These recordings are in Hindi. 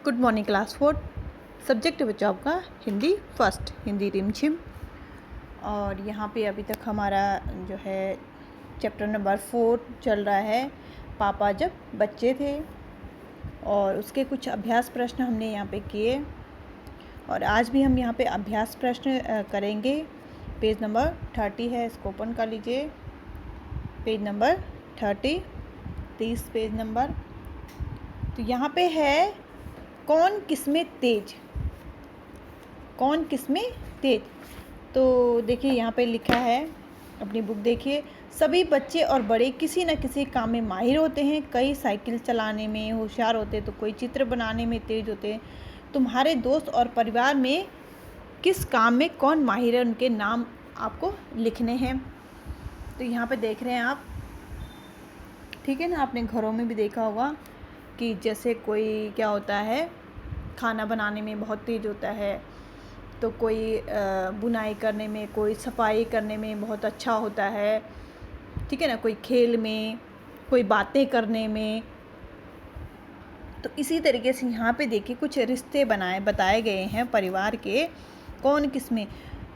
Good morning class 4। सब्जेक्ट बच्चों आपका हिंदी फर्स्ट, हिंदी रिमझिम। और यहाँ पे अभी तक हमारा जो है चैप्टर नंबर 4 चल रहा है, पापा जब बच्चे थे। और उसके कुछ अभ्यास प्रश्न हमने यहाँ पे किए और आज भी हम यहाँ पे अभ्यास प्रश्न करेंगे। पेज नंबर 30 है, इसको ओपन कर लीजिए। Page number 30 page number. तो यहाँ पे है कौन किसमें तेज, कौन किसमें तेज। तो देखिए यहाँ पे लिखा है, अपनी बुक देखिए। सभी बच्चे और बड़े किसी न किसी काम में माहिर होते हैं। कई साइकिल चलाने में होशियार होते हैं तो कोई चित्र बनाने में तेज होते हैं। तुम्हारे दोस्त और परिवार में किस काम में कौन माहिर है, उनके नाम आपको लिखने हैं। तो यहाँ पे देख रहे हैं आप, ठीक है ना। आपने घरों में भी देखा होगा कि जैसे कोई क्या होता है, खाना बनाने में बहुत तेज़ होता है, तो कोई बुनाई करने में, कोई सफाई करने में बहुत अच्छा होता है, ठीक है ना। कोई खेल में, कोई बातें करने में। तो इसी तरीके से यहाँ पे देखिए कुछ रिश्ते बताए गए हैं परिवार के, कौन किसमें।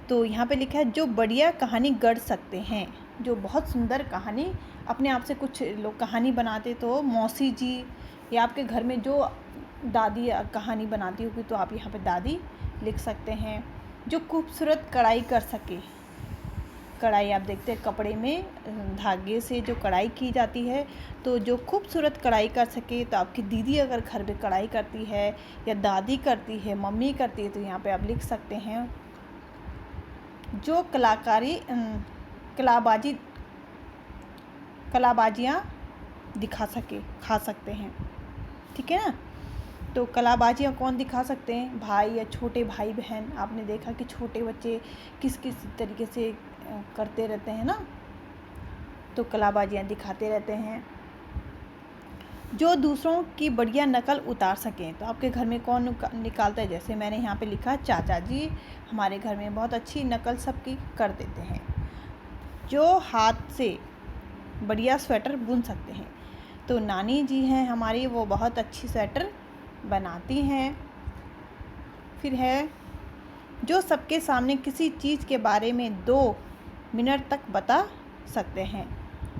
तो यहाँ पे लिखा है जो बढ़िया कहानी गढ़ सकते हैं, जो बहुत सुंदर कहानी, अपने आप से कुछ लोग कहानी बनाते तो मौसी जी, या आपके घर में जो दादी कहानी बनाती होगी तो आप यहाँ पे दादी लिख सकते हैं। जो खूबसूरत कढ़ाई कर सके, कढ़ाई आप देखते हैं कपड़े में धागे से जो कढ़ाई की जाती है, तो जो खूबसूरत कढ़ाई कर सके, तो आपकी दीदी अगर घर में कढ़ाई करती है या दादी करती है, मम्मी करती है, तो यहाँ पे आप लिख सकते हैं। जो कलाबाजियाँ दिखा सके, खा सकते हैं, ठीक है ना। तो कलाबाजियाँ कौन दिखा सकते हैं, भाई या छोटे भाई बहन। आपने देखा कि छोटे बच्चे किस किस तरीके से करते रहते हैं ना, तो कलाबाजियाँ दिखाते रहते हैं। जो दूसरों की बढ़िया नकल उतार सकें, तो आपके घर में कौन निकालता है। जैसे मैंने यहाँ पे लिखा, चाचा जी हमारे घर में बहुत अच्छी नकल सबकी कर देते हैं। जो हाथ से बढ़िया स्वेटर बुन सकते हैं, तो नानी जी हैं हमारी, वो बहुत अच्छी स्वेटर बनाती हैं। फिर है जो सबके सामने किसी चीज़ के बारे में 2 मिनट तक बता सकते हैं,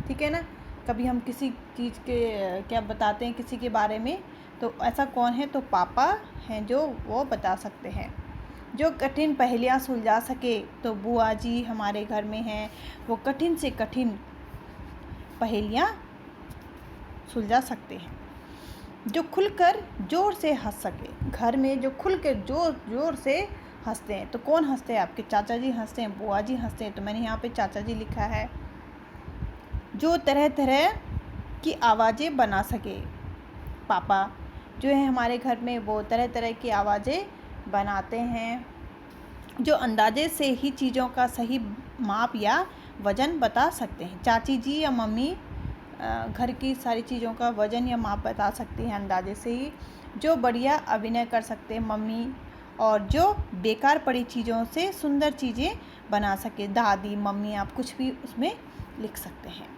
ठीक है ना। कभी हम किसी चीज़ के क्या बताते हैं किसी के बारे में, तो ऐसा कौन है, तो पापा हैं जो वो बता सकते हैं। जो कठिन पहेलियाँ सुलझा सके, तो बुआ जी हमारे घर में हैं, वो कठिन से कठिन पहेलियाँ सुलझा सकते हैं। जो खुलकर जोर से हंस सके, घर में जो खुल कर जोर से हंसते हैं, तो कौन हंसते हैं, आपके चाचा जी हंसते हैं, बुआ जी हंसते हैं, तो मैंने यहाँ पे चाचा जी लिखा है। जो तरह तरह की आवाज़ें बना सके, पापा जो है हमारे घर में वो तरह तरह की आवाज़ें बनाते हैं। जो अंदाजे से ही चीज़ों का सही माप या वज़न बता सकते हैं, चाची जी या मम्मी घर की सारी चीज़ों का वज़न या माप बता सकती हैं अंदाजे से ही। जो बढ़िया अभिनय कर सकते हैं, मम्मी। और जो बेकार पड़ी चीज़ों से सुंदर चीज़ें बना सके, दादी, मम्मी। आप कुछ भी उसमें लिख सकते हैं,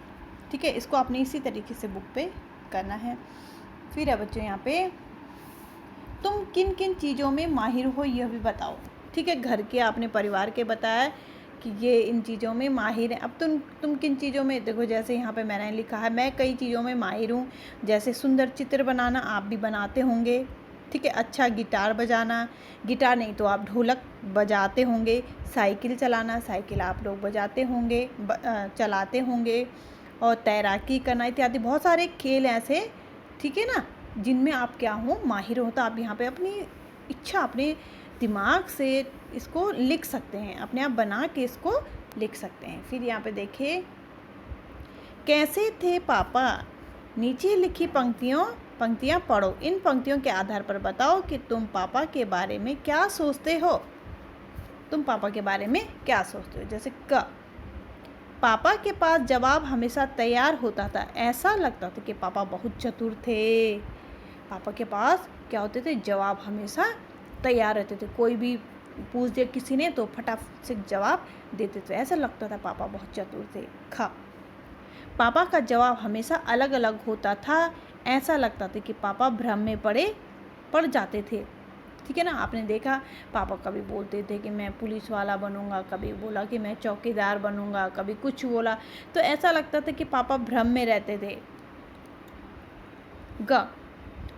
ठीक है। इसको आपने इसी तरीके से बुक पे करना है। फिर है बच्चों यहाँ पे, तुम किन किन चीज़ों में माहिर हो यह भी बताओ, ठीक है। घर के आपने परिवार के बताया कि ये इन चीज़ों में माहिर है। अब तुम किन चीज़ों में, देखो जैसे यहाँ पे मैंने लिखा है मैं कई चीज़ों में माहिर हूँ। जैसे सुंदर चित्र बनाना आप भी बनाते होंगे, ठीक है। अच्छा गिटार बजाना, गिटार नहीं तो आप ढोलक बजाते होंगे। साइकिल चलाना, साइकिल आप लोग बजाते होंगे, चलाते होंगे। और तैराकी करना इत्यादि बहुत सारे खेल ऐसे, ठीक है ना, जिनमें आप क्या हो, माहिर हो। तो आप यहाँ पे अपनी इच्छा, अपने दिमाग से इसको लिख सकते हैं, अपने आप बना के इसको लिख सकते हैं। फिर यहाँ पे देखिए, कैसे थे पापा, नीचे लिखी पंक्तियाँ पढ़ो। इन पंक्तियों के आधार पर बताओ कि तुम पापा के बारे में क्या सोचते हो। तुम पापा के बारे में क्या सोचते हो। जैसे पापा के पास जवाब हमेशा तैयार होता था, ऐसा लगता था कि पापा बहुत चतुर थे। पापा के पास क्या होते थे, जवाब हमेशा तैयार रहते थे। कोई भी पूछ दे किसी ने तो फटाफट से जवाब देते थे, ऐसा लगता था पापा बहुत चतुर थे। पापा का जवाब हमेशा अलग अलग होता था, ऐसा लगता था कि पापा भ्रम में पड़े पड़ जाते थे। ठीक है ना। आपने देखा पापा कभी बोलते थे कि मैं पुलिस वाला बनूंगा, कभी बोला कि मैं चौकीदार बनूंगा, कभी कुछ बोला, तो ऐसा लगता था कि पापा भ्रम में रहते थे।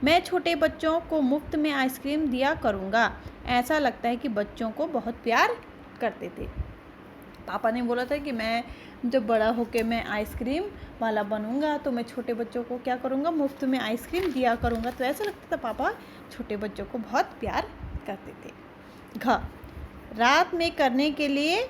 मैं छोटे बच्चों को मुफ्त में आइसक्रीम दिया करूँगा। ऐसा लगता है कि बच्चों को बहुत प्यार करते थे। पापा ने बोला था कि मैं जब बड़ा होकर मैं आइसक्रीम वाला बनूंगा तो मैं छोटे बच्चों को क्या करूँगा, मुफ्त में आइसक्रीम दिया करूँगा। तो ऐसा लगता था पापा छोटे बच्चों को बहुत प्यार करते थे। रात में करने के लिए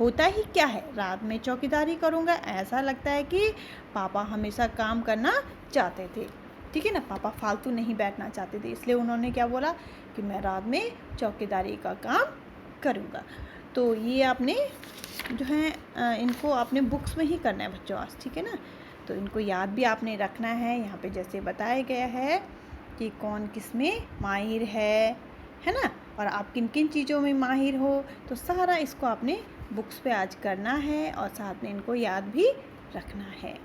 होता ही क्या है, रात में चौकीदारी करूँगा। ऐसा लगता है कि पापा हमेशा काम करना चाहते थे। ठीक है ना। पापा फालतू नहीं बैठना चाहते थे, इसलिए उन्होंने क्या बोला कि मैं रात में चौकीदारी का काम करूँगा। तो ये आपने जो है इनको आपने बुक्स में ही करना है बच्चों आज। ठीक है ना। तो इनको याद भी आपने रखना है। यहाँ पे जैसे बताया गया है कि कौन किस में माहिर है ना, और आप किन किन चीज़ों में माहिर हो, तो सारा इसको आपने बुक्स पे आज करना है और साथ में इनको याद भी रखना है।